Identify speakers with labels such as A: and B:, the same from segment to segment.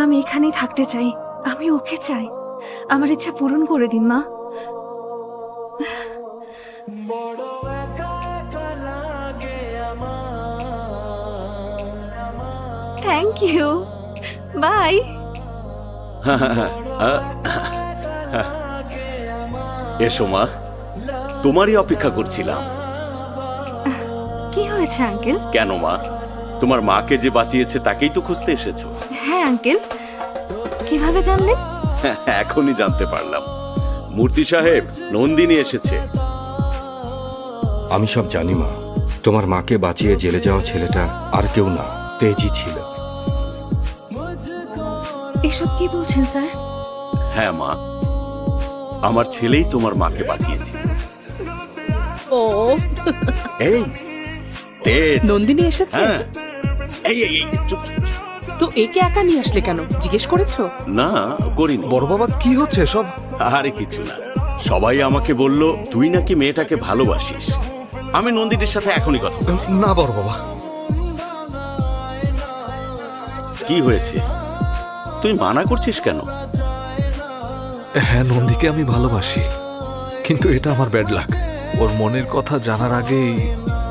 A: আমি এখানেই থাকতে চাই, আমি ওকে চাই। আমার ইচ্ছা পূরণ করে দিন মা। Thank you, bye.
B: এসো মা, তোমারই অপেক্ষা করছিলাম।
A: কি হয়েছে আঙ্কেল?
B: কেন মা, তোমার মাকে যে বাঁচিয়েছে তাকেই তো খুঁজতে এসেছো?
A: হ্যাঁ আঙ্কেল, কিভাবে জানলেন?
B: এখনই জানতে পারলাম। মূর্তি সাহেব, নন্দিনী এসেছে।
C: আমি সব জানি মা। তোমার মাকে বাঁচিয়ে জেলে যাওয়া ছেলেটা আর কেউ না, তেজি ছিল।
A: এসব কি বলছেন স্যার?
B: হ্যাঁ মা, আমার ছেলেই তোমার মাকে বাঁচিয়েছে।
D: ও
B: এই তেজ।
D: নন্দিনী এসেছে?
B: হ্যাঁ। এই এই এই, চুপ চুপ, চুপ।
D: তো একে একা নিয়ে আসলে কেন, জিজ্ঞেস করেছো?
B: না, করিনি।
E: বড় বাবা, কি হচ্ছে এসব?
B: আরে কিছু না, সবাই আমাকে বলল তুই নাকি মেয়েটাকে ভালোবাসিস। আমি নন্দিনীর সাথে এখনই কথা বলছি।
E: না বড় বাবা,
B: কি হয়েছে, তুই মানা করছিস কেন?
E: হ্যাঁ নন্দীকে আমি ভালোবাসি, কিন্তু এটা আমার ব্যাড লাক। ওর মনের কথা জানার আগেই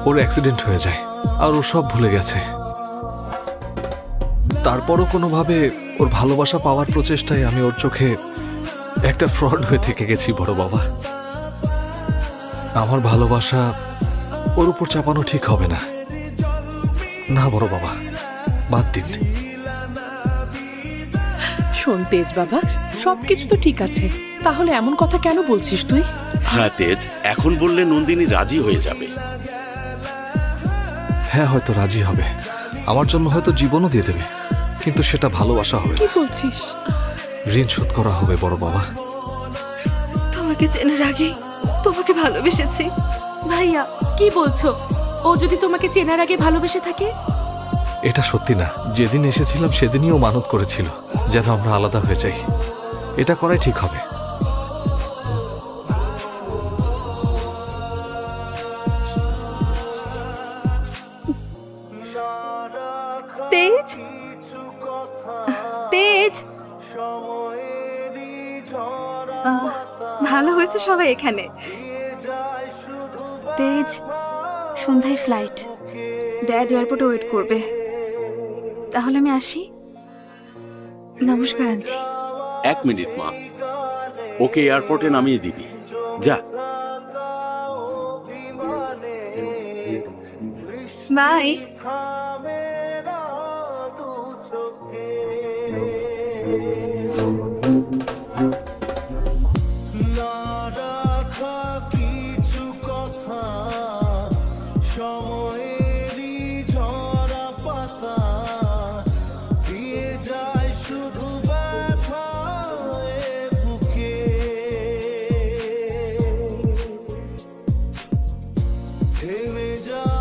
E: ওর অ্যাক্সিডেন্ট হয়ে যায়, আর ও সব ভুলে গেছে। তারপরও কোনোভাবে ওর ভালোবাসা পাওয়ার প্রচেষ্টায় আমি ওর চোখে একটা ফ্রড হয়ে থেকে গেছি বড় বাবা। আমার ভালোবাসা ওর উপর চাপানো ঠিক হবে না। না বড় বাবা, বাদ দিন।
D: শোন তেজ বাবা, সবকিছু তো ঠিক আছে, তাহলে এমন কথা কেন বলছিস তুই?
B: হ্যাঁ তেজ, এখন বললে নন্দিনী রাজি হয়ে যাবে।
E: হ্যাঁ হয়তো রাজি হবে, আমার জন্য হয়তো জীবনও দিয়ে দেবে, কিন্তু সেটা ভালোবাসা হবে না।
D: কি বলছিস?
E: ঋণ শোধ করা হবে বড় বাবা।
A: তোমাকে চেনার আগেই তোমাকে ভালোবেসেছি।
F: ভাইয়া কি বলছো? ও যদি তোমাকে চেনার আগে ভালোবেসে থাকে?
E: এটা সত্যি না। যেদিন এসেছিলাম সেদিনই ও মানত করেছিল যেন আমরা আলাদা হয়ে যাই। এটা করাই ঠিক হবে।
A: তেজ, তেজ। ভালো হয়েছে সবাই এখানে। তেজ, সন্ধ্যায় ফ্লাইট, ড্যাড এয়ারপোর্টে ওয়েট করবে। তাহলে আমি আসি। নমস্কার আন্টি।
B: 1 মিনিট মা, ওকে এয়ারপোর্টে নামিয়ে দিবি। যা।
A: বাই।